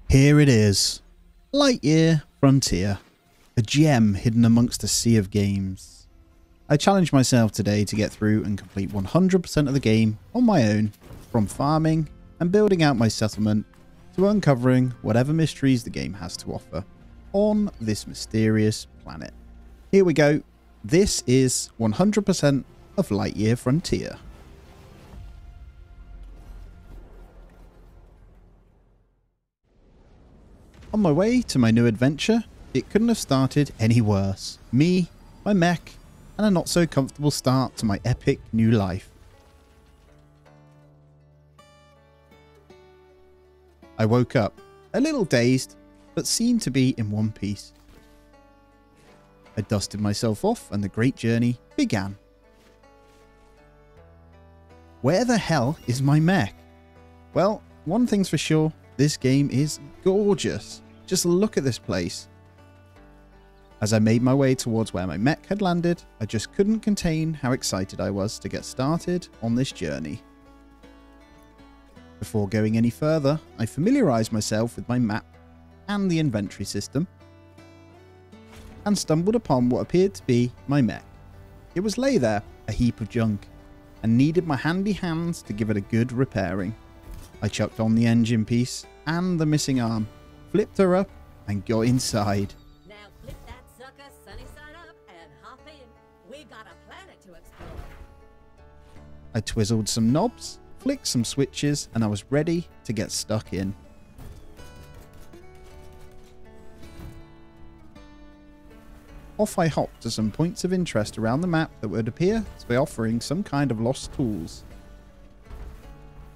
Here it is, Lightyear Frontier, a gem hidden amongst a sea of games. I challenged myself today to get through and complete 100% of the game on my own, from farming and building out my settlement to uncovering whatever mysteries the game has to offer on this mysterious planet. Here we go, this is 100% of Lightyear Frontier. On my way to my new adventure, it couldn't have started any worse. Me, my mech, and a not so comfortable start to my epic new life. I woke up, a little dazed, but seemed to be in one piece. I dusted myself off and the great journey began. Where the hell is my mech? Well, one thing's for sure, this game is gorgeous. Just look at this place. As I made my way towards where my mech had landed, I just couldn't contain how excited I was to get started on this journey. Before going any further, I familiarised myself with my map and the inventory system, and stumbled upon what appeared to be my mech. It was lay there, a heap of junk, and needed my handy hands to give it a good repairing. I chucked on the engine piece and the missing arm, flipped her up, and got inside. Now flip that sucker sunny side up and hop in. We got a planet to explore. I twizzled some knobs, flicked some switches, and I was ready to get stuck in. Off I hopped to some points of interest around the map that would appear to be offering some kind of lost tools.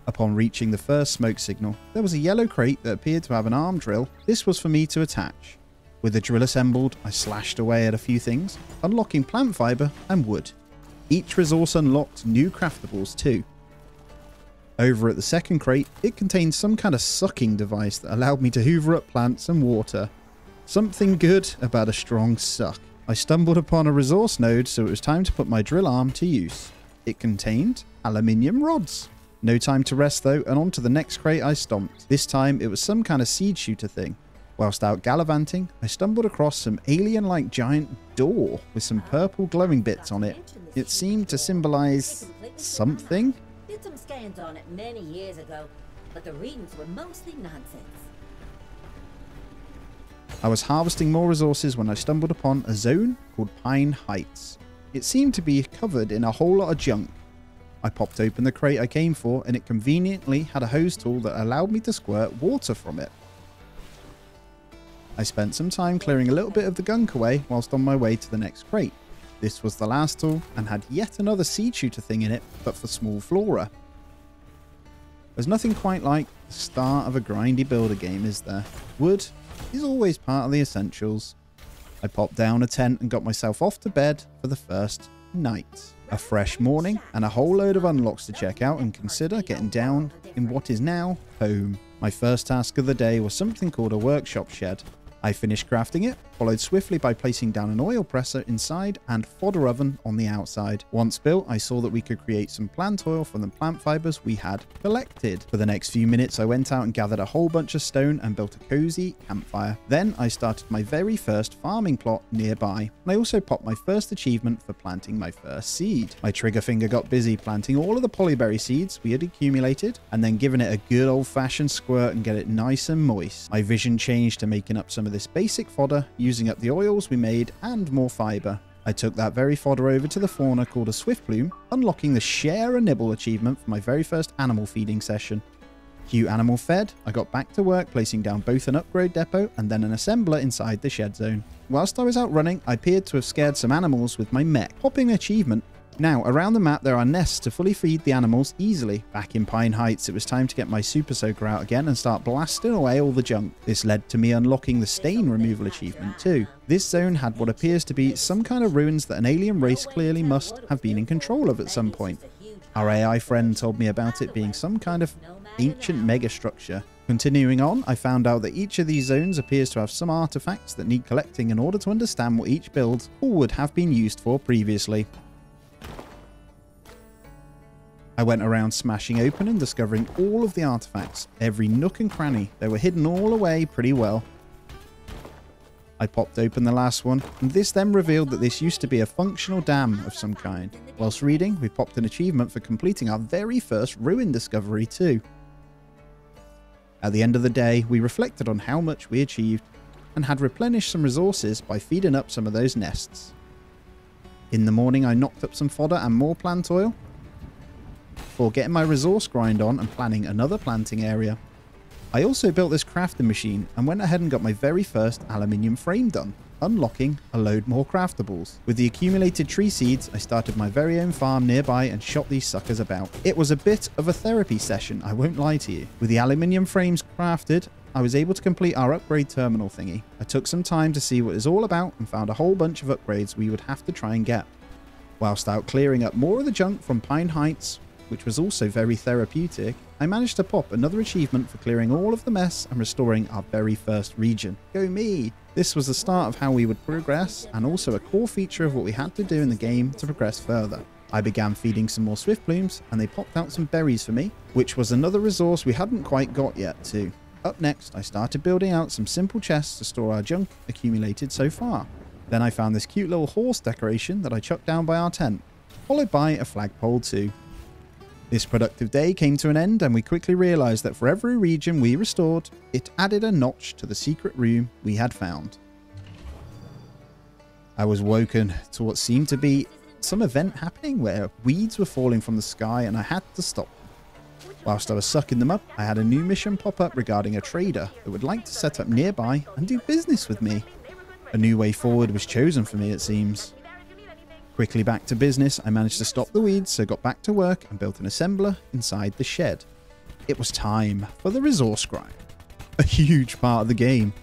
Upon reaching the first smoke signal, there was a yellow crate that appeared to have an arm drill. This was for me to attach. With the drill assembled, I slashed away at a few things, unlocking plant fibre and wood. Each resource unlocked new craftables too. Over at the second crate, it contained some kind of sucking device that allowed me to hoover up plants and water. Something good about a strong suck. I stumbled upon a resource node, so it was time to put my drill arm to use. It contained aluminium rods. No time to rest though, and on to the next crate I stomped. This time it was some kind of seed shooter thing. Whilst out gallivanting, I stumbled across some alien-like giant door with some purple glowing bits on it. It seemed to symbolise something. Did some scans on it many years ago, but the readings were mostly nonsense. I was harvesting more resources when I stumbled upon a zone called Pine Heights. It seemed to be covered in a whole lot of junk. I popped open the crate I came for, and it conveniently had a hose tool that allowed me to squirt water from it. I spent some time clearing a little bit of the gunk away whilst on my way to the next crate. This was the last tool and had yet another seed shooter thing in it, but for small flora. There's nothing quite like the start of a grindy builder game, is there? Wood is always part of the essentials. I popped down a tent and got myself off to bed for the first night. A fresh morning and a whole load of unlocks to check out and consider getting down in what is now home. My first task of the day was something called a workshop shed. I finished crafting it, followed swiftly by placing down an oil presser inside and fodder oven on the outside. Once built, I saw that we could create some plant oil from the plant fibers we had collected. For the next few minutes, I went out and gathered a whole bunch of stone and built a cozy campfire. Then I started my very first farming plot nearby. And I also popped my first achievement for planting my first seed. My trigger finger got busy planting all of the polyberry seeds we had accumulated and then giving it a good old-fashioned squirt and get it nice and moist. My vision changed to making up some of this basic fodder, using up the oils we made and more fibre. I took that very fodder over to the fauna called a swift plume, unlocking the share a nibble achievement for my very first animal feeding session. Cute animal fed, I got back to work placing down both an upgrade depot and then an assembler inside the shed zone. Whilst I was out running, I appeared to have scared some animals with my mech, popping an achievement. Now, around the map there are nests to fully feed the animals easily. Back in Pine Heights, it was time to get my super soaker out again and start blasting away all the junk. This led to me unlocking the stain removal achievement too. This zone had what appears to be some kind of ruins that an alien race clearly must have been in control of at some point. Our AI friend told me about it being some kind of ancient megastructure. Continuing on, I found out that each of these zones appears to have some artifacts that need collecting in order to understand what each build or would have been used for previously. I went around smashing open and discovering all of the artifacts, every nook and cranny. They were hidden all away pretty well. I popped open the last one, and this then revealed that this used to be a functional dam of some kind. Whilst reading, we popped an achievement for completing our very first ruin discovery too. At the end of the day, we reflected on how much we achieved, and had replenished some resources by feeding up some of those nests. In the morning, I knocked up some fodder and more plant oil, before getting my resource grind on and planning another planting area. I also built this crafting machine and went ahead and got my very first aluminium frame done, unlocking a load more craftables. With the accumulated tree seeds, I started my very own farm nearby and shot these suckers about. It was a bit of a therapy session, I won't lie to you. With the aluminium frames crafted, I was able to complete our upgrade terminal thingy. I took some time to see what it's all about and found a whole bunch of upgrades we would have to try and get. Whilst out clearing up more of the junk from Pine Heights, which was also very therapeutic, I managed to pop another achievement for clearing all of the mess and restoring our very first region. Go me! This was the start of how we would progress, and also a core feature of what we had to do in the game to progress further. I began feeding some more swift plumes, and they popped out some berries for me, which was another resource we hadn't quite got yet too. Up next, I started building out some simple chests to store our junk accumulated so far. Then I found this cute little horse decoration that I chucked down by our tent, followed by a flagpole too. This productive day came to an end, and we quickly realized that for every region we restored, it added a notch to the secret room we had found. I was woken to what seemed to be some event happening where weeds were falling from the sky and I had to stop them. Whilst I was sucking them up, I had a new mission pop up regarding a trader that would like to set up nearby and do business with me. A new way forward was chosen for me, it seems. Quickly back to business, I managed to stop the weeds, so got back to work and built an assembler inside the shed. It was time for the resource grind, a huge part of the game.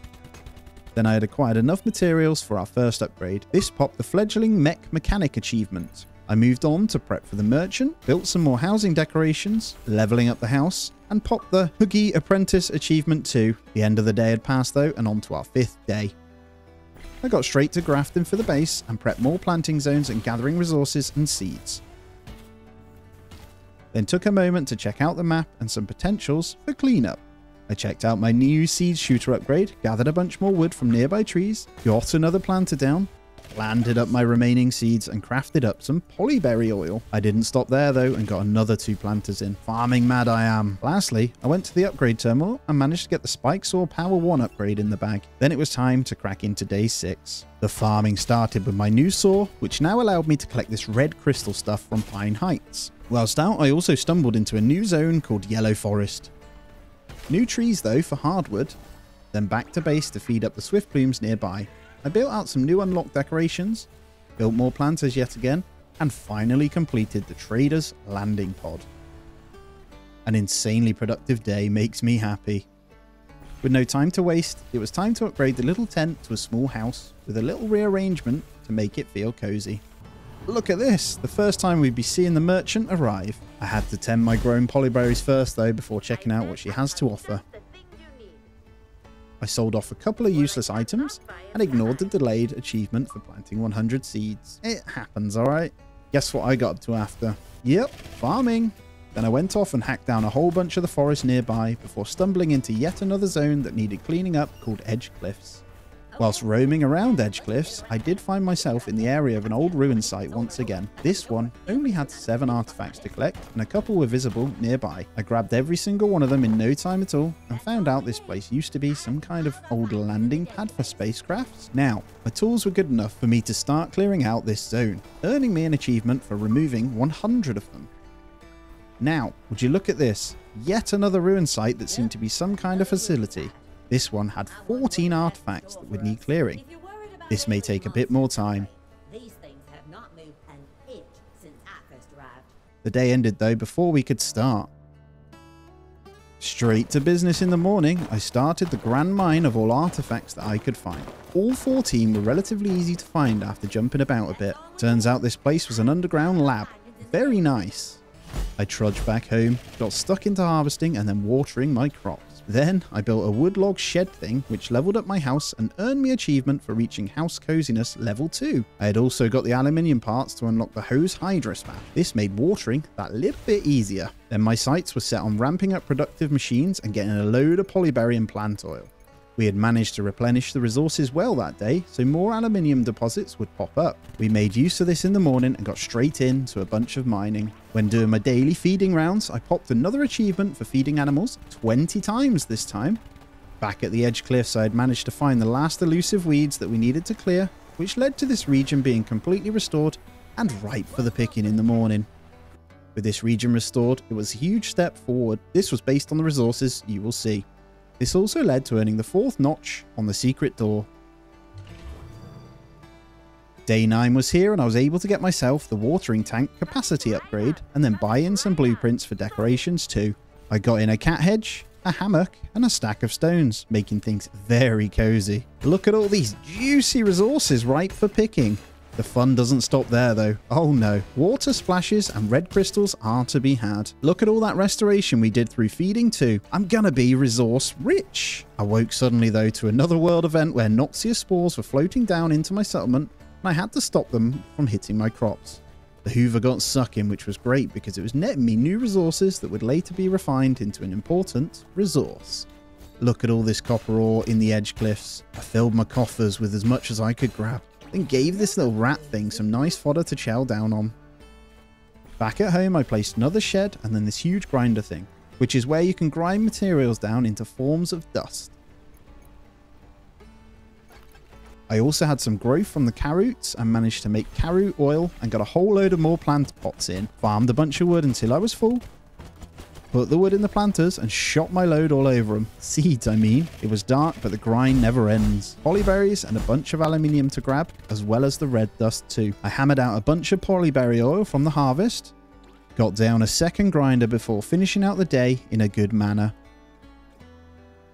Then I had acquired enough materials for our first upgrade. This popped the fledgling mech mechanic achievement. I moved on to prep for the merchant, built some more housing decorations, leveling up the house, and popped the Huggy Apprentice achievement too. The end of the day had passed though, and on to our 5th day. I got straight to grafting for the base and prepped more planting zones and gathering resources and seeds. Then took a moment to check out the map and some potentials for cleanup. I checked out my new seed shooter upgrade, gathered a bunch more wood from nearby trees, got another planter down, planted up my remaining seeds and crafted up some polyberry oil. I didn't stop there though and got another 2 planters in. Farming mad I am. Lastly, I went to the upgrade terminal and managed to get the Spike Saw Power 1 upgrade in the bag. Then it was time to crack into day 6. The farming started with my new saw, which now allowed me to collect this red crystal stuff from Pine Heights. Whilst out, I also stumbled into a new zone called Yellow Forest. New trees though for hardwood, then back to base to feed up the swift plumes nearby. I built out some new unlocked decorations, built more planters yet again, and finally completed the trader's landing pod. An insanely productive day makes me happy. With no time to waste, it was time to upgrade the little tent to a small house with a little rearrangement to make it feel cozy. Look at this, the first time we'd be seeing the merchant arrive. I had to tend my grown polyberries first though before checking out what she has to offer. I sold off a couple of useless items and ignored the delayed achievement for planting 100 seeds. It happens, alright? Guess what I got up to after? Yep, farming. Then I went off and hacked down a whole bunch of the forest nearby before stumbling into yet another zone that needed cleaning up called Edge Cliffs. Whilst roaming around Edge Cliffs, I did find myself in the area of an old ruin site once again. This one only had 7 artifacts to collect and a couple were visible nearby. I grabbed every single one of them in no time at all and found out this place used to be some kind of old landing pad for spacecrafts. Now, my tools were good enough for me to start clearing out this zone, earning me an achievement for removing 100 of them. Now, would you look at this? Yet another ruin site that seemed to be some kind of facility. This one had 14 artifacts that would need clearing. This may take a bit more time. These things have not moved an inch since I first arrived. The day ended though before we could start. Straight to business in the morning, I started the grand mine of all artifacts that I could find. All 14 were relatively easy to find after jumping about a bit. Turns out this place was an underground lab. Very nice. I trudged back home, got stuck into harvesting and then watering my crops. Then I built a wood log shed thing which leveled up my house and earned me achievement for reaching house coziness level 2. I had also got the aluminium parts to unlock the hose hydro span. This made watering that little bit easier. Then my sights were set on ramping up productive machines and getting a load of polyberry and plant oil. We had managed to replenish the resources well that day, so more aluminium deposits would pop up. We made use of this in the morning and got straight into a bunch of mining. When doing my daily feeding rounds, I popped another achievement for feeding animals 20 times this time. Back at the edge cliffs, I had managed to find the last elusive weeds that we needed to clear, which led to this region being completely restored and ripe for the picking in the morning. With this region restored, it was a huge step forward. This was based on the resources you will see. This also led to earning the 4th notch on the secret door. Day 9 was here and I was able to get myself the watering tank capacity upgrade and then buy in some blueprints for decorations too. I got in a cat hedge, a hammock and a stack of stones, making things very cozy. Look at all these juicy resources ripe for picking. The fun doesn't stop there though. Oh no, water splashes and red crystals are to be had. Look at all that restoration we did through feeding too. I'm gonna be resource rich. I woke suddenly though to another world event where noxious spores were floating down into my settlement and I had to stop them from hitting my crops. The Hoover got sucking, which was great because it was netting me new resources that would later be refined into an important resource. Look at all this copper ore in the edge cliffs. I filled my coffers with as much as I could grab. Then gave this little rat thing some nice fodder to chow down on. Back at home I placed another shed and then this huge grinder thing, which is where you can grind materials down into forms of dust. I also had some growth from the carrots and managed to make carrot oil and got a whole load of more plant pots in. Farmed a bunch of wood until I was full. Put the wood in the planters and shot my load all over them. Seeds, I mean. It was dark, but the grind never ends. Polyberries and a bunch of aluminium to grab, as well as the red dust too. I hammered out a bunch of polyberry oil from the harvest. Got down a second grinder before finishing out the day in a good manner.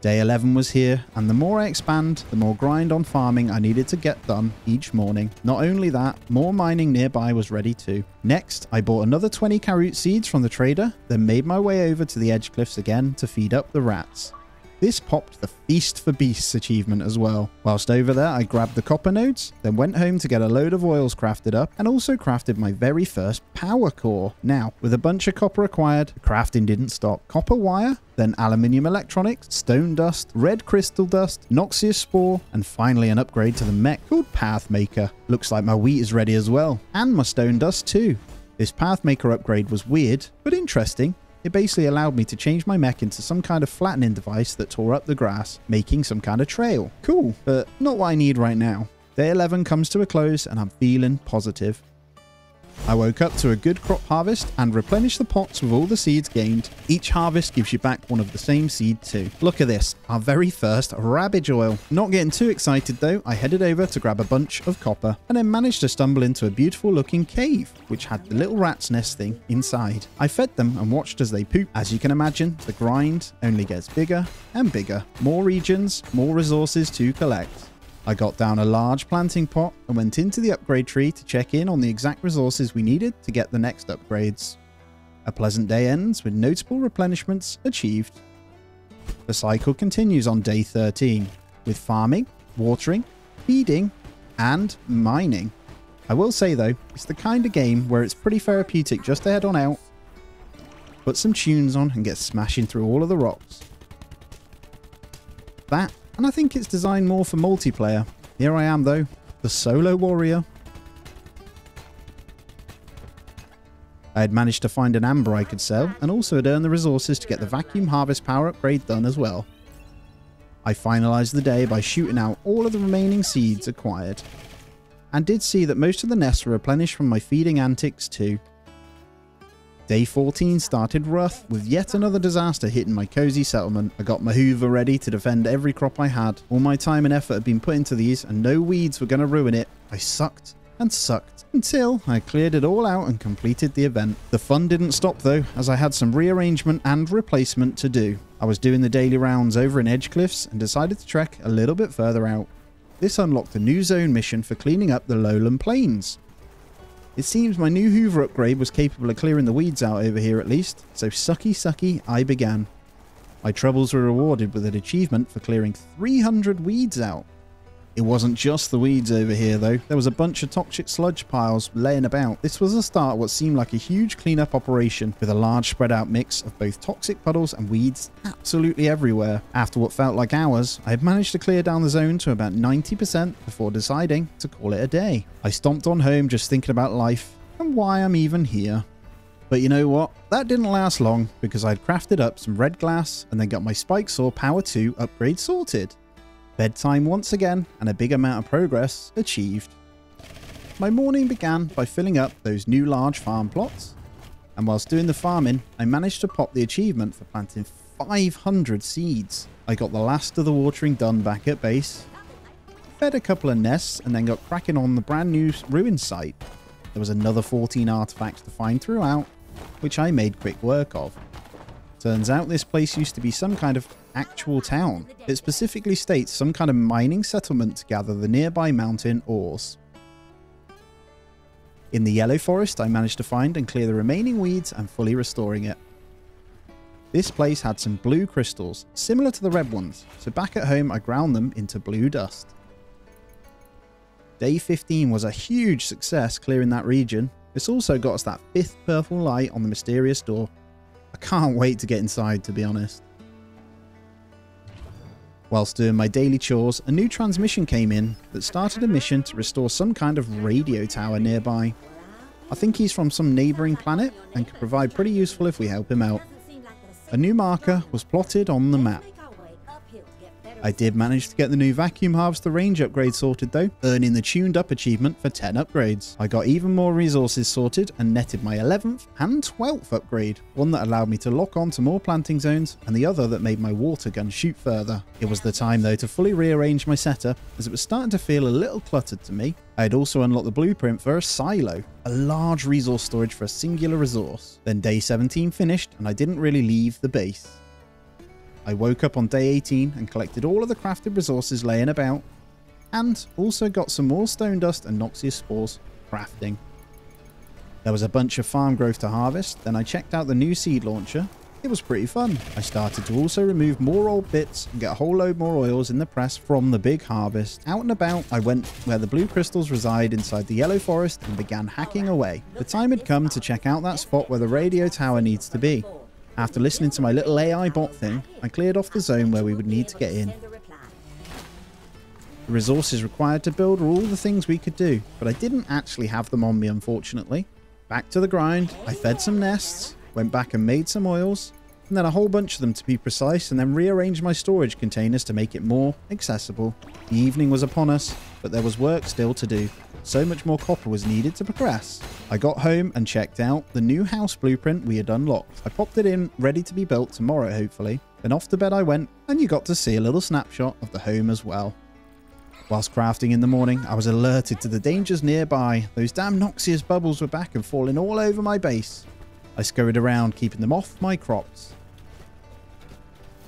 Day 11 was here, and the more I expand, the more grind on farming I needed to get done each morning. Not only that, more mining nearby was ready too. Next, I bought another 20 carrot seeds from the trader, then made my way over to the edge cliffs again to feed up the rats. This popped the Feast for Beasts achievement as well. Whilst over there, I grabbed the copper nodes, then went home to get a load of oils crafted up, and also crafted my very first power core. Now, with a bunch of copper acquired, the crafting didn't stop. Copper wire, then aluminium electronics, stone dust, red crystal dust, noxious spore, and finally an upgrade to the mech called Pathmaker. Looks like my wheat is ready as well, and my stone dust too. This Pathmaker upgrade was weird, but interesting. It basically allowed me to change my mech into some kind of flattening device that tore up the grass, making some kind of trail. Cool, but not what I need right now. Day 11 comes to a close and I'm feeling positive. I woke up to a good crop harvest and replenished the pots with all the seeds gained. Each harvest gives you back one of the same seed too. Look at this, our very first rabbage oil. Not getting too excited though, I headed over to grab a bunch of copper and then managed to stumble into a beautiful looking cave, which had the little rat's nest thing inside. I fed them and watched as they pooped. As you can imagine, the grind only gets bigger and bigger. More regions, more resources to collect. I got down a large planting pot and went into the upgrade tree to check in on the exact resources we needed to get the next upgrades. A pleasant day ends with notable replenishments achieved. The cycle continues on day 13 with farming, watering, feeding and mining. I will say though, it's the kind of game where it's pretty therapeutic just to head on out, put some tunes on and get smashing through all of the rocks. That, and I think it's designed more for multiplayer. Here I am though, the solo warrior. I had managed to find an amber I could sell, and also had earned the resources to get the vacuum harvest power upgrade done as well. I finalised the day by shooting out all of the remaining seeds acquired, and did see that most of the nests were replenished from my feeding antics too. Day 14 started rough, with yet another disaster hitting my cozy settlement. I got my Hoover ready to defend every crop I had. All my time and effort had been put into these, and no weeds were going to ruin it. I sucked and sucked until I cleared it all out and completed the event. The fun didn't stop though, as I had some rearrangement and replacement to do. I was doing the daily rounds over in Edge Cliffs and decided to trek a little bit further out. This unlocked a new zone mission for cleaning up the lowland plains. It seems my new Hoover upgrade was capable of clearing the weeds out over here at least, so sucky I began. My troubles were rewarded with an achievement for clearing 300 weeds out. It wasn't just the weeds over here though, there was a bunch of toxic sludge piles laying about. This was the start of what seemed like a huge cleanup operation with a large spread out mix of both toxic puddles and weeds absolutely everywhere. After what felt like hours, I had managed to clear down the zone to about 90% before deciding to call it a day. I stomped on home just thinking about life and why I'm even here. But you know what? That didn't last long because I'd crafted up some red glass and then got my spike saw power 2 upgrade sorted. Bedtime once again, and a big amount of progress achieved. My morning began by filling up those new large farm plots, and whilst doing the farming, I managed to pop the achievement for planting 500 seeds. I got the last of the watering done back at base, fed a couple of nests, and then got cracking on the brand new ruin site. There was another 14 artifacts to find throughout, which I made quick work of. Turns out this place used to be some kind of actual town. It specifically states some kind of mining settlement to gather the nearby mountain ores. In the yellow forest, I managed to find and clear the remaining weeds and fully restoring it. This place had some blue crystals, similar to the red ones, so back at home I ground them into blue dust. Day 15 was a huge success clearing that region. This also got us that 5th purple light on the mysterious door. I can't wait to get inside, to be honest. Whilst doing my daily chores, a new transmission came in that started a mission to restore some kind of radio tower nearby. I think he's from some neighbouring planet and could provide pretty useful if we help him out. A new marker was plotted on the map. I did manage to get the new vacuum harvester range upgrade sorted though, earning the tuned up achievement for 10 upgrades. I got even more resources sorted and netted my 11th and 12th upgrade, one that allowed me to lock on to more planting zones and the other that made my water gun shoot further. It was the time though to fully rearrange my setup as it was starting to feel a little cluttered to me. I had also unlocked the blueprint for a silo, a large resource storage for a singular resource. Then day 17 finished and I didn't really leave the base. I woke up on day 18 and collected all of the crafted resources laying about, and also got some more stone dust and noxious spores crafting. There was a bunch of farm growth to harvest, then I checked out the new seed launcher. It was pretty fun. I started to also remove more old bits and get a whole load more oils in the press from the big harvest. Out and about, I went where the blue crystals reside inside the yellow forest and began hacking away. The time had come to check out that spot where the radio tower needs to be. After listening to my little AI bot thing, I cleared off the zone where we would need to get in. The resources required to build were all the things we could do, but I didn't actually have them on me unfortunately. Back to the grind, I fed some nests, went back and made some oils, and then a whole bunch of them to be precise, and then rearranged my storage containers to make it more accessible. The evening was upon us, but there was work still to do. So much more copper was needed to progress. I got home and checked out the new house blueprint we had unlocked. I popped it in, ready to be built tomorrow hopefully. Then off to bed I went, and you got to see a little snapshot of the home as well. Whilst crafting in the morning, I was alerted to the dangers nearby. Those damn noxious bubbles were back and falling all over my base. I scurried around, keeping them off my crops,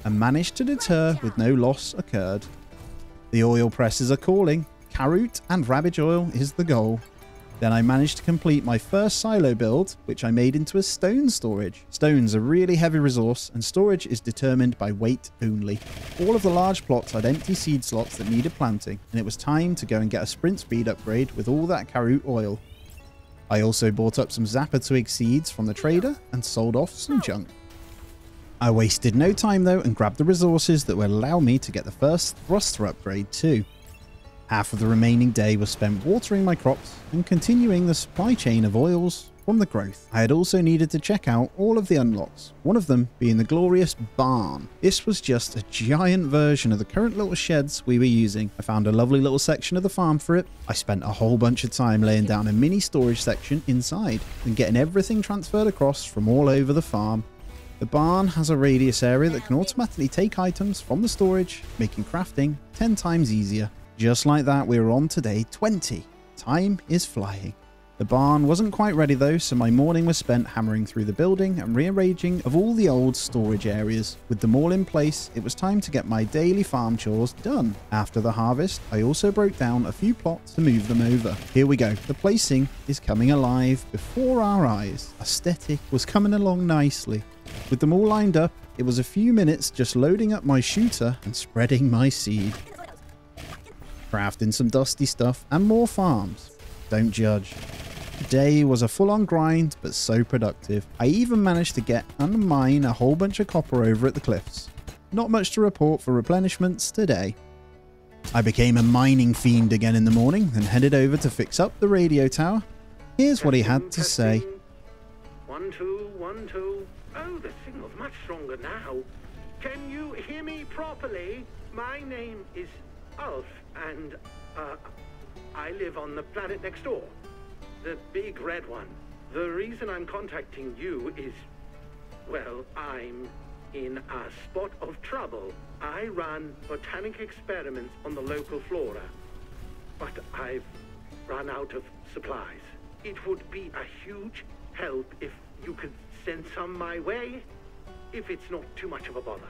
and managed to deter with no loss occurred. The oil presses are calling. Carrot and rabbit oil is the goal. Then I managed to complete my first silo build, which I made into a stone storage. Stone's a really heavy resource, and storage is determined by weight only. All of the large plots had empty seed slots that needed planting, and it was time to go and get a sprint speed upgrade with all that carrot oil. I also bought up some zapper twig seeds from the trader and sold off some junk. I wasted no time though and grabbed the resources that would allow me to get the first thruster upgrade too. Half of the remaining day was spent watering my crops and continuing the supply chain of oils from the growth. I had also needed to check out all of the unlocks, one of them being the glorious barn. This was just a giant version of the current little sheds we were using. I found a lovely little section of the farm for it. I spent a whole bunch of time laying down a mini storage section inside and getting everything transferred across from all over the farm. The barn has a radius area that can automatically take items from the storage, making crafting 10 times easier. Just like that, we were on to day 20. Time is flying. The barn wasn't quite ready though, so my morning was spent hammering through the building and rearranging of all the old storage areas. With them all in place, it was time to get my daily farm chores done. After the harvest, I also broke down a few plots to move them over. Here we go. The placing is coming alive before our eyes. Aesthetic was coming along nicely. With them all lined up, it was a few minutes just loading up my shooter and spreading my seed. Crafting some dusty stuff and more farms. Don't judge. Today was a full-on grind, but so productive. I even managed to get and mine a whole bunch of copper over at the cliffs. Not much to report for replenishments today. I became a mining fiend again in the morning and headed over to fix up the radio tower. Here's what he had to say. 1, 2, 1, 2. Oh, the signal's much stronger now. Can you hear me properly? My name is Ulf, and I live on the planet next door. The big red one. The reason I'm contacting you is, well, I'm in a spot of trouble. I run botanic experiments on the local flora, but I've run out of supplies. It would be a huge help if you could send some my way, if it's not too much of a bother.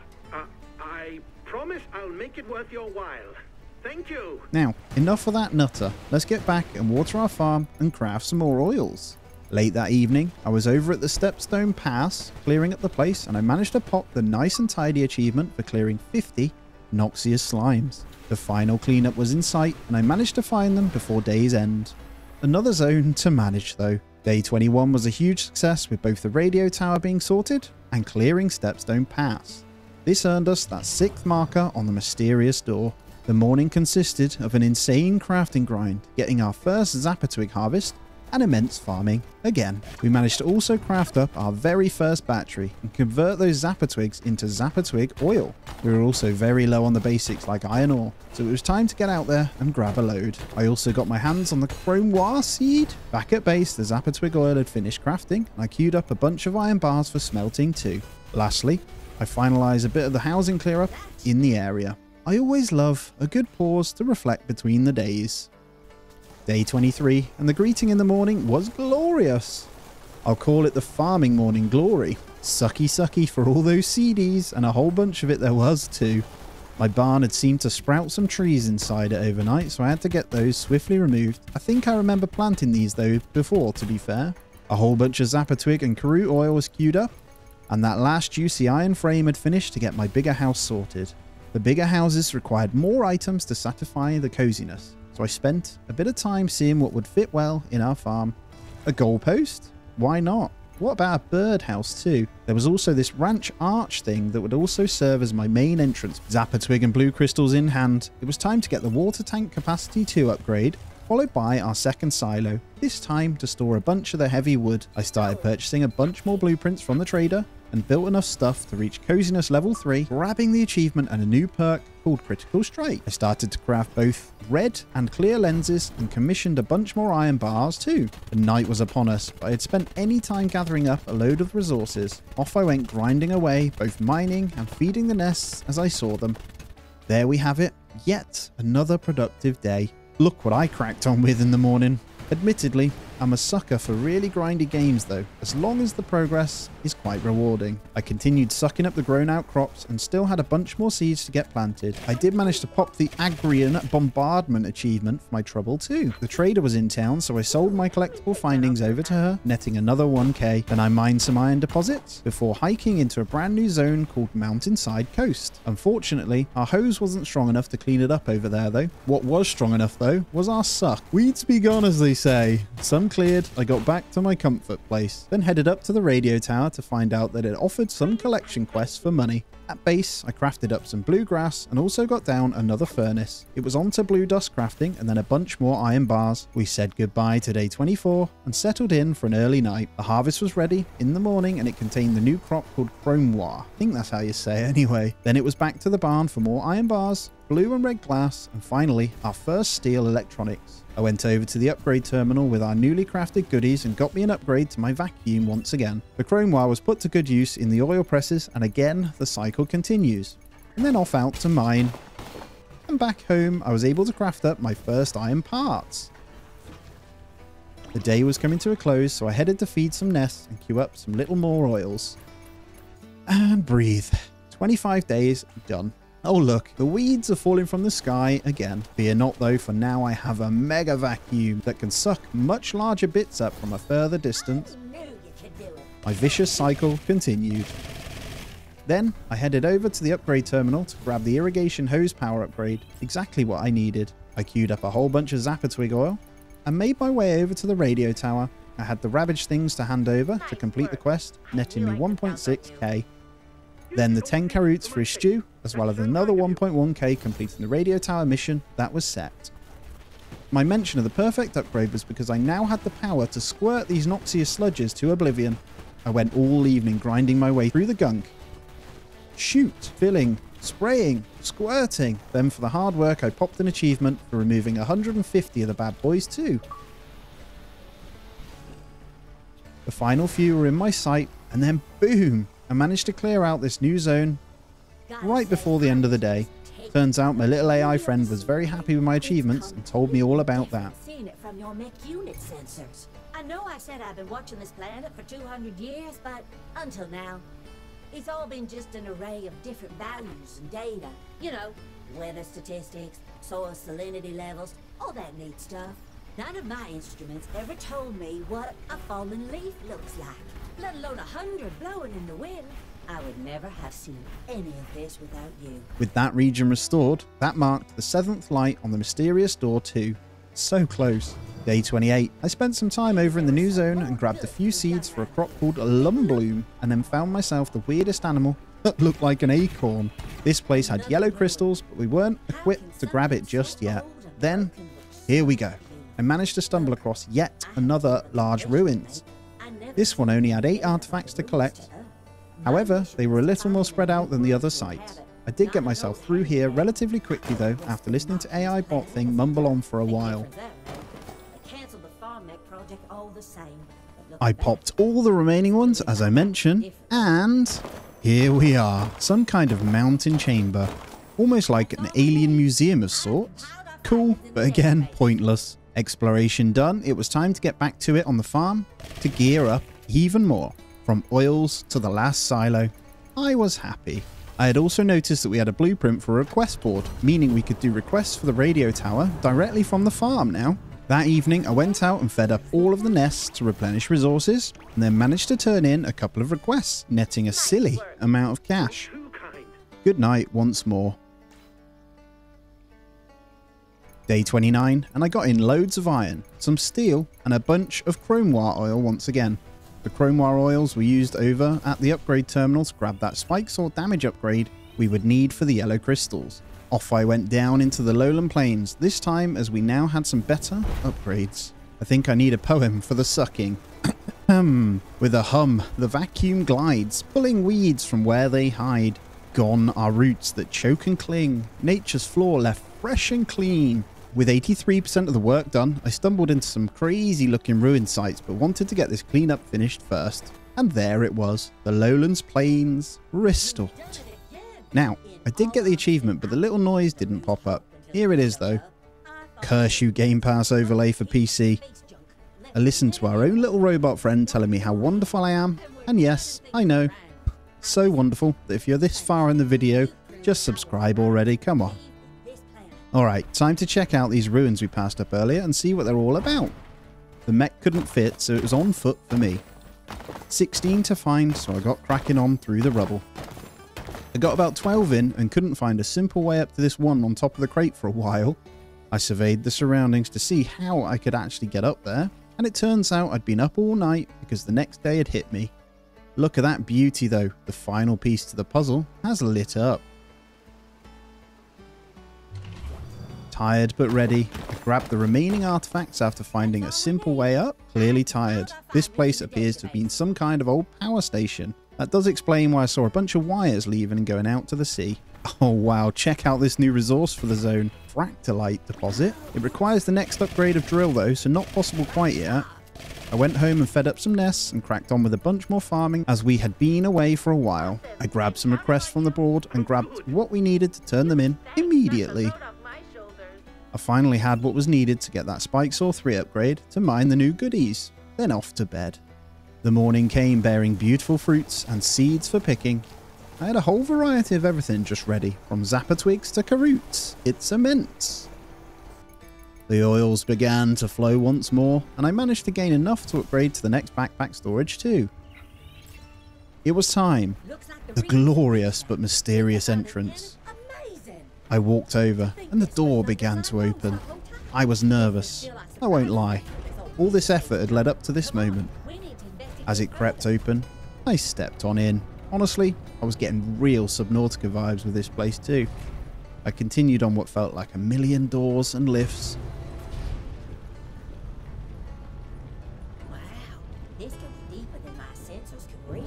I promise I'll make it worth your while. Thank you. Now, enough of that nutter. Let's get back and water our farm and craft some more oils. Late that evening, I was over at the Stepstone Pass, clearing up the place, and I managed to pop the nice and tidy achievement for clearing 50 noxious slimes. The final cleanup was in sight, and I managed to find them before day's end. Another zone to manage though. Day 21 was a huge success with both the radio tower being sorted and clearing Stepstone Pass. This earned us that 6th marker on the mysterious door. The morning consisted of an insane crafting grind, getting our first Zappa Twig harvest, and immense farming again. We managed to also craft up our very first battery and convert those Zappa Twigs into Zappa Twig oil. We were also very low on the basics like iron ore, so it was time to get out there and grab a load. I also got my hands on the chrome wire seed. Back at base, the Zappa Twig oil had finished crafting, and I queued up a bunch of iron bars for smelting too. Lastly, I finalised a bit of the housing clear up in the area. I always love a good pause to reflect between the days. Day 23, and the greeting in the morning was glorious. I'll call it the farming morning glory. Sucky sucky for all those CDs, and a whole bunch of it there was too. My barn had seemed to sprout some trees inside it overnight, so I had to get those swiftly removed. I think I remember planting these though before, to be fair. A whole bunch of Zappa Twig and Karoo oil was queued up, and that last juicy iron frame had finished to get my bigger house sorted. The bigger houses required more items to satisfy the coziness, so I spent a bit of time seeing what would fit well in our farm. A goalpost? Why not? What about a birdhouse too? There was also this ranch arch thing that would also serve as my main entrance. Zappa Twig and blue crystals in hand, it was time to get the water tank capacity 2 upgrade, followed by our second silo, this time to store a bunch of the heavy wood. I started purchasing a bunch more blueprints from the trader and built enough stuff to reach coziness level 3, grabbing the achievement and a new perk called Critical Strike. I started to craft both red and clear lenses and commissioned a bunch more iron bars too. The night was upon us, but I had spent any time gathering up a load of resources. Off I went grinding away, both mining and feeding the nests as I saw them. There we have it, yet another productive day. Look what I cracked on with in the morning. Admittedly, I'm a sucker for really grindy games though, as long as the progress is quite rewarding. I continued sucking up the grown out crops and still had a bunch more seeds to get planted. I did manage to pop the Agrian Bombardment achievement for my trouble too. The trader was in town, so I sold my collectible findings over to her, netting another 1k. Then I mined some iron deposits before hiking into a brand new zone called Mountainside Coast. Unfortunately, our hose wasn't strong enough to clean it up over there though. What was strong enough though was our suck. Weeds be gone, as they say. Some cleared, I got back to my comfort place, then headed up to the radio tower to find out that it offered some collection quests for money. At base, I crafted up some bluegrass and also got down another furnace. It was on to blue dust crafting and then a bunch more iron bars. We said goodbye to day 24 and settled in for an early night. The harvest was ready in the morning and it contained the new crop called chrome wire. I think that's how you say it anyway. Then it was back to the barn for more iron bars, blue and red glass, and finally our first steel electronics. I went over to the upgrade terminal with our newly crafted goodies and got me an upgrade to my vacuum once again. The chrome wire was put to good use in the oil presses, and again the cycle continues. And then off out to mine. And back home I was able to craft up my first iron parts. The day was coming to a close, so I headed to feed some nests and queue up some little more oils. And breathe. 25 days done. Oh look, the weeds are falling from the sky again. Fear not though, for now I have a mega vacuum that can suck much larger bits up from a further distance. I knew you could do it. My vicious cycle continued. Then I headed over to the upgrade terminal to grab the irrigation hose power upgrade, exactly what I needed. I queued up a whole bunch of Zappa Twig oil and made my way over to the radio tower. I had the ravaged things to hand over to complete the quest, netting me 1.6k. Then the 10 carrots for his stew, as well as another 1.1k completing the radio tower mission that was set. My mention of the perfect upgrade was because I now had the power to squirt these noxious sludges to oblivion. I went all evening grinding my way through the gunk. Shoot, filling, spraying, squirting. Then for the hard work I popped an achievement for removing 150 of the bad boys too. The final few were in my sight, and then boom, I managed to clear out this new zone right before the end of the day. Turns out my little AI friend was very happy with my achievements and told me all about that. Seen it from your mech unit sensors. I know I said I've been watching this planet for 200 years, but until now, it's all been just an array of different values and data. You know, weather statistics, soil salinity levels, all that neat stuff. None of my instruments ever told me what a fallen leaf looks like, let alone 100 blowing in the wind. I would never have seen any of this without you. With that region restored, that marked the 7th light on the mysterious door too. So close. Day 28. I spent some time over in the new zone and grabbed a few seeds for a crop called lumbloom, and then found myself the weirdest animal that looked like an acorn. This place had yellow crystals, but we weren't equipped to grab it just yet. Then, here we go. I managed to stumble across yet another large ruins. This one only had 8 artifacts to collect. However, they were a little more spread out than the other sites. I did get myself through here relatively quickly though, after listening to AI bot thing mumble on for a while. I popped all the remaining ones as I mentioned, and here we are, some kind of mountain chamber. Almost like an alien museum of sorts. Cool, but again, pointless. Exploration done, it was time to get back to it on the farm to gear up even more. From oils to the last silo, I was happy. I had also noticed that we had a blueprint for a request board, meaning we could do requests for the radio tower directly from the farm now. That evening, I went out and fed up all of the nests to replenish resources, and then managed to turn in a couple of requests, netting a silly amount of cash. Good night once more. Day 29, and I got in loads of iron, some steel, and a bunch of chrome wire oil once again. The chrome wire oils were used over at the upgrade terminal to grab that spike sword damage upgrade we would need for the yellow crystals. Off I went down into the lowland plains, this time as we now had some better upgrades. I think I need a poem for the sucking. With a hum, the vacuum glides, pulling weeds from where they hide. Gone are roots that choke and cling, nature's floor left fresh and clean. With 83% of the work done, I stumbled into some crazy looking ruin sites, but wanted to get this cleanup finished first. And there it was, the lowlands plains restored. Now, I did get the achievement, but the little noise didn't pop up. Here it is though. Curse you Game Pass overlay for PC. I listened to our own little robot friend telling me how wonderful I am, and yes, I know. So wonderful that if you're this far in the video, just subscribe already, come on. Alright, time to check out these ruins we passed up earlier and see what they're all about. The mech couldn't fit, so it was on foot for me. 16 to find, so I got cracking on through the rubble. I got about 12 in and couldn't find a simple way up to this one on top of the crate for a while. I surveyed the surroundings to see how I could actually get up there, and it turns out I'd been up all night because the next day had hit me. Look at that beauty though, the final piece to the puzzle has lit up. Tired but ready, I grabbed the remaining artifacts after finding a simple way up. Clearly tired. This place appears to have been some kind of old power station. That does explain why I saw a bunch of wires leaving and going out to the sea. Oh wow, check out this new resource for the zone. Fractalite deposit. It requires the next upgrade of drill though, so not possible quite yet. I went home and fed up some nests and cracked on with a bunch more farming as we had been away for a while. I grabbed some requests from the board and grabbed what we needed to turn them in immediately. I finally had what was needed to get that Spike Saw 3 upgrade to mine the new goodies, then off to bed. The morning came bearing beautiful fruits and seeds for picking. I had a whole variety of everything just ready, from Zappa Twigs to Karoots. It's immense. The oils began to flow once more, and I managed to gain enough to upgrade to the next backpack storage too. It was time. Looks like The glorious but mysterious entrance. Amazing. I walked over and the door began to open. I was nervous. I won't lie. All this effort had led up to this moment. As it crept open, I stepped on in. Honestly, I was getting real Subnautica vibes with this place too. I continued on what felt like a million doors and lifts. Wow, this goes deeper than my sensors can reach.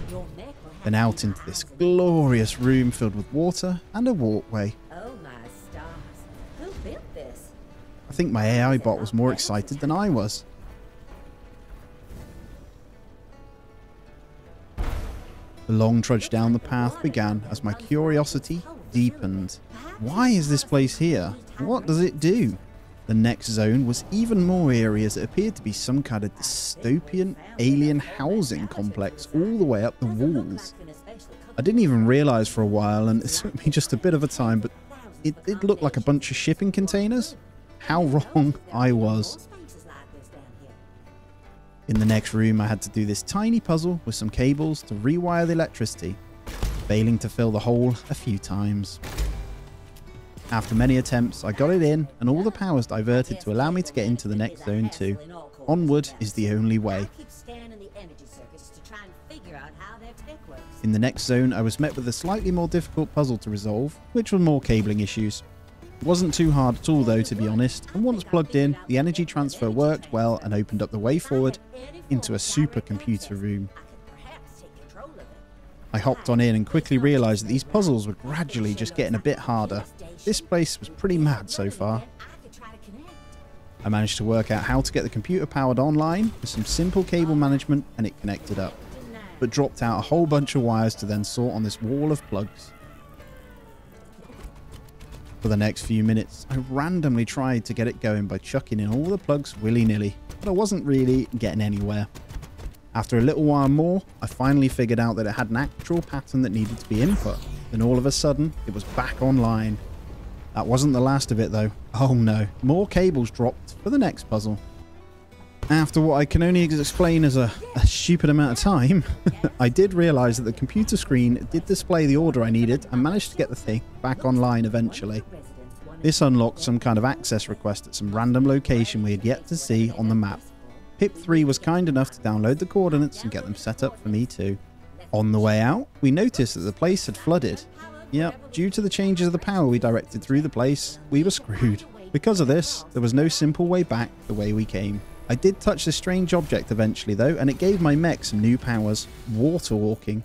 Your mech will have Then out into this glorious room filled with water and a walkway. Oh my stars. Who built this? I think my AI bot was more excited than I was. The long trudge down the path began as my curiosity deepened. Why is this place here? What does it do? The next zone was even more eerie as it appeared to be some kind of dystopian alien housing complex all the way up the walls. I didn't even realise for a while, and it took me just a bit of a time, but it looked like a bunch of shipping containers. How wrong I was. In the next room, I had to do this tiny puzzle with some cables to rewire the electricity, failing to fill the hole a few times. After many attempts, I got it in and all the powers diverted to allow me to get into the next zone too. Onward is the only way. In the next zone, I was met with a slightly more difficult puzzle to resolve, which were more cabling issues. It wasn't too hard at all though, to be honest, and once plugged in, the energy transfer worked well and opened up the way forward into a supercomputer room. I hopped on in and quickly realised that these puzzles were gradually just getting a bit harder. This place was pretty mad so far. I managed to work out how to get the computer powered online with some simple cable management and it connected up, but dropped out a whole bunch of wires to then sort on this wall of plugs. For the next few minutes, I randomly tried to get it going by chucking in all the plugs willy-nilly, but I wasn't really getting anywhere. After a little while more, I finally figured out that it had an actual pattern that needed to be input. Then all of a sudden, it was back online. That wasn't the last of it though. Oh no, more cables dropped for the next puzzle. After what I can only explain as a stupid amount of time, I did realise that the computer screen did display the order I needed and managed to get the thing back online eventually. This unlocked some kind of access request at some random location we had yet to see on the map. Pip3 was kind enough to download the coordinates and get them set up for me too. On the way out, we noticed that the place had flooded. Yep, due to the changes of the power we directed through the place, we were screwed. Because of this, there was no simple way back the way we came. I did touch this strange object eventually though, and it gave my mech some new powers. Water walking.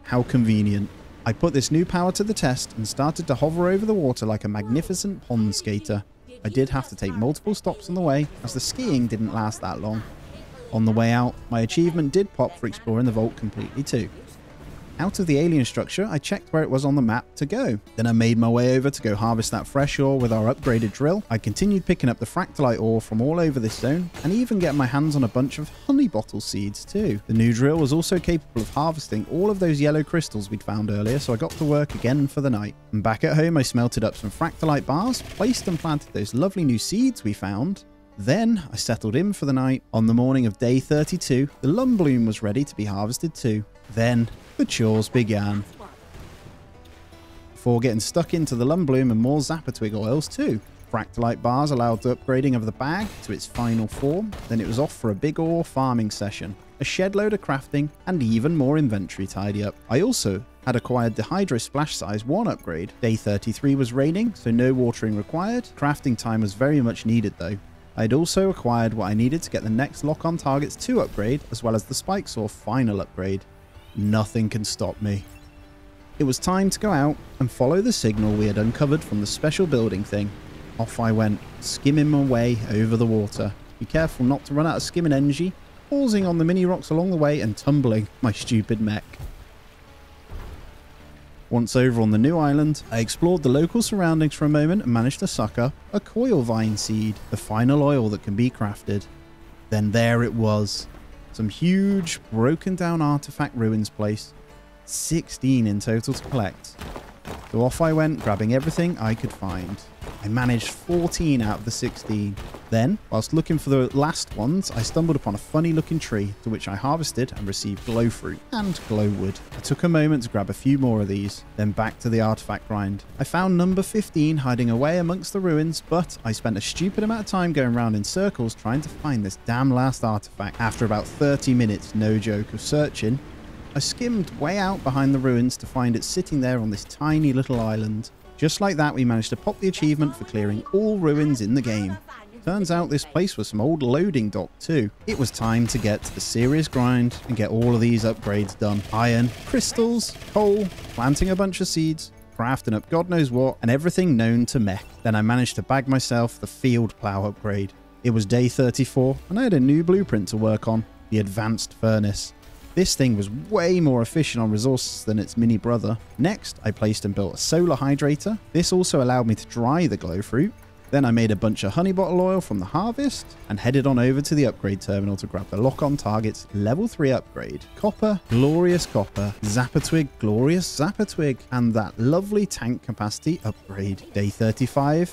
How convenient. I put this new power to the test and started to hover over the water like a magnificent pond skater. I did have to take multiple stops on the way, as the skiing didn't last that long. On the way out, my achievement did pop for exploring the vault completely too. Out of the alien structure, I checked where it was on the map to go. Then I made my way over to go harvest that fresh ore with our upgraded drill. I continued picking up the fractalite ore from all over this zone, and even getting my hands on a bunch of honey bottle seeds too. The new drill was also capable of harvesting all of those yellow crystals we'd found earlier, so I got to work again for the night. And back at home, I smelted up some fractalite bars, placed and planted those lovely new seeds we found. Then I settled in for the night. On the morning of day 32, the lum bloom was ready to be harvested too. Then the chores began. Before getting stuck into the lum bloom and more zappa twig oils too. Fractalite bars allowed the upgrading of the bag to its final form. Then it was off for a big ore farming session, a shed load of crafting, and even more inventory tidy up. I also had acquired the Hydro Splash Size 1 upgrade. Day 33 was raining, so no watering required. Crafting time was very much needed though. I had also acquired what I needed to get the next Lock-on Targets 2 upgrade, as well as the Spike Saw final upgrade. Nothing can stop me. It was time to go out and follow the signal we had uncovered from the special building thing. Off I went, skimming my way over the water. Be careful not to run out of skimming energy, pausing on the mini rocks along the way and tumbling my stupid mech. Once over on the new island, I explored the local surroundings for a moment and managed to suck up a coil vine seed, the final oil that can be crafted. Then there it was. Some huge, broken down artifact ruins place. 16 in total to collect. So off I went, grabbing everything I could find. I managed 14 out of the 16. Then, whilst looking for the last ones, I stumbled upon a funny looking tree to which I harvested and received glow fruit and glow wood. I took a moment to grab a few more of these, then back to the artifact grind. I found number 15 hiding away amongst the ruins, but I spent a stupid amount of time going around in circles trying to find this damn last artifact. After about 30 minutes, no joke, of searching, I skimmed way out behind the ruins to find it sitting there on this tiny little island. Just like that, we managed to pop the achievement for clearing all ruins in the game. Turns out this place was some old loading dock too. It was time to get to the serious grind and get all of these upgrades done. Iron, crystals, coal, planting a bunch of seeds, crafting up God knows what, and everything known to mech. Then I managed to bag myself the field plow upgrade. It was day 34 and I had a new blueprint to work on, the advanced furnace. This thing was way more efficient on resources than its mini brother. Next, I placed and built a solar hydrator. This also allowed me to dry the glow fruit. Then I made a bunch of honey bottle oil from the harvest and headed on over to the upgrade terminal to grab the lock-on target's level 3 upgrade. Copper, glorious copper, zapper twig, glorious zapper twig, and that lovely tank capacity upgrade. Day 35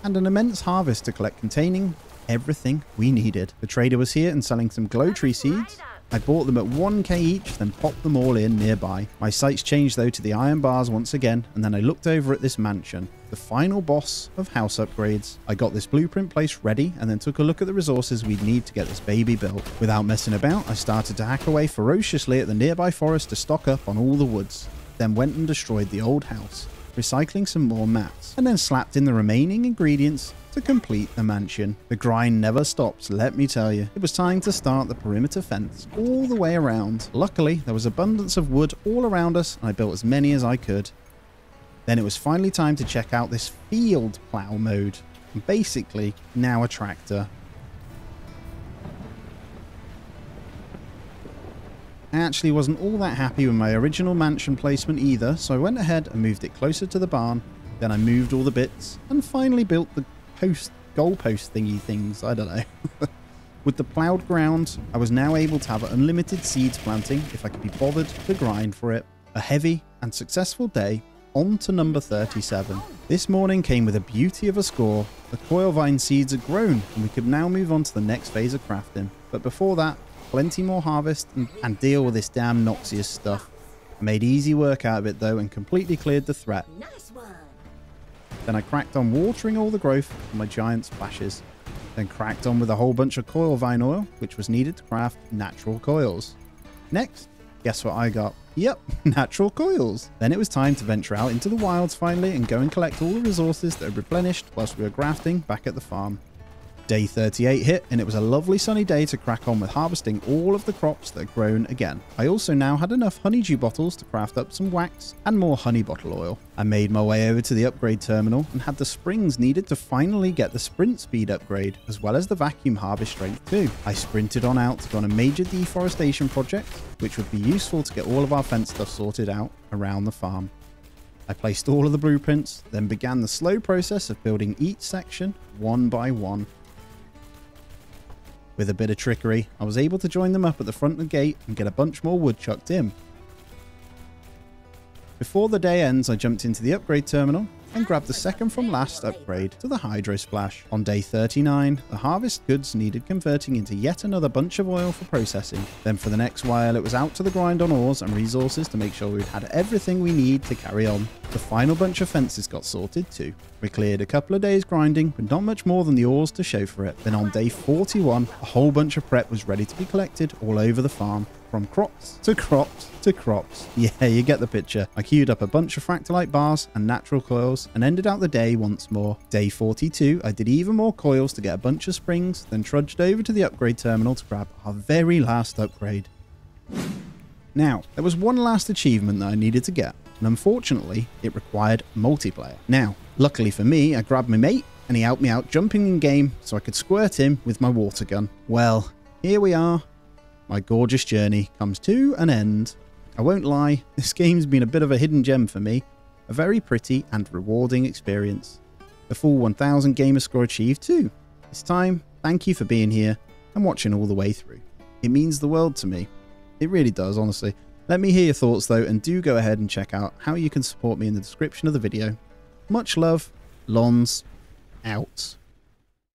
and an immense harvest to collect containing everything we needed. The trader was here and selling some glow tree seeds. I bought them at 1k each, then popped them all in nearby. My sights changed though to the iron bars once again, and then I looked over at this mansion, the final boss of house upgrades. I got this blueprint place ready, and then took a look at the resources we'd need to get this baby built. Without messing about, I started to hack away ferociously at the nearby forest to stock up on all the woods, then went and destroyed the old house, recycling some more mats, and then slapped in the remaining ingredients to complete the mansion. The grind never stops, let me tell you. It was time to start the perimeter fence all the way around. Luckily, there was abundance of wood all around us, and I built as many as I could. Then it was finally time to check out this field plow mode. And basically, now a tractor. I actually wasn't all that happy with my original mansion placement either, so I went ahead and moved it closer to the barn. Then I moved all the bits and finally built the goalpost thingy things, I don't know. With the ploughed ground, I was now able to have unlimited seeds planting if I could be bothered to grind for it. A heavy and successful day, on to number 37. This morning came with a beauty of a score. The coil vine seeds had grown and we could now move on to the next phase of crafting. But before that, plenty more harvest and deal with this damn Noxious stuff. I made easy work out of it though and completely cleared the threat. Nice one. Then I cracked on watering all the growth from my giant splashes. Then cracked on with a whole bunch of coil vine oil, which was needed to craft natural coils. Next, guess what I got? Yep, natural coils. Then it was time to venture out into the wilds finally and go and collect all the resources that had replenished whilst we were grafting back at the farm. Day 38 hit and it was a lovely sunny day to crack on with harvesting all of the crops that had grown again. I also now had enough honeydew bottles to craft up some wax and more honey bottle oil. I made my way over to the upgrade terminal and had the springs needed to finally get the sprint speed upgrade as well as the vacuum harvest strength too. I sprinted on out to go on a major deforestation project which would be useful to get all of our fence stuff sorted out around the farm. I placed all of the blueprints, then began the slow process of building each section one by one. With a bit of trickery, I was able to join them up at the front of the gate and get a bunch more wood chucked in. Before the day ends, I jumped into the upgrade terminal and grabbed the second from last upgrade to the Hydro Splash. On day 39, the harvest goods needed converting into yet another bunch of oil for processing. Then for the next while, it was out to the grind on ores and resources to make sure we'd had everything we need to carry on. The final bunch of fences got sorted too. We cleared a couple of days grinding, but not much more than the ores to show for it. Then on day 41, a whole bunch of prep was ready to be collected all over the farm. From crops to crops to crops. Yeah, you get the picture. I queued up a bunch of fractalite bars and natural coils and ended out the day once more. Day 42, I did even more coils to get a bunch of springs, then trudged over to the upgrade terminal to grab our very last upgrade. Now, there was one last achievement that I needed to get, and unfortunately, it required multiplayer. Now, luckily for me, I grabbed my mate and he helped me out jumping in game so I could squirt him with my water gun. Well, here we are. My gorgeous journey comes to an end. I won't lie, this game's been a bit of a hidden gem for me. A very pretty and rewarding experience. The full 1000 gamer score achieved too. This time, thank you for being here and watching all the way through. It means the world to me. It really does, honestly. Let me hear your thoughts though, and do go ahead and check out how you can support me in the description of the video. Much love, Lons, out.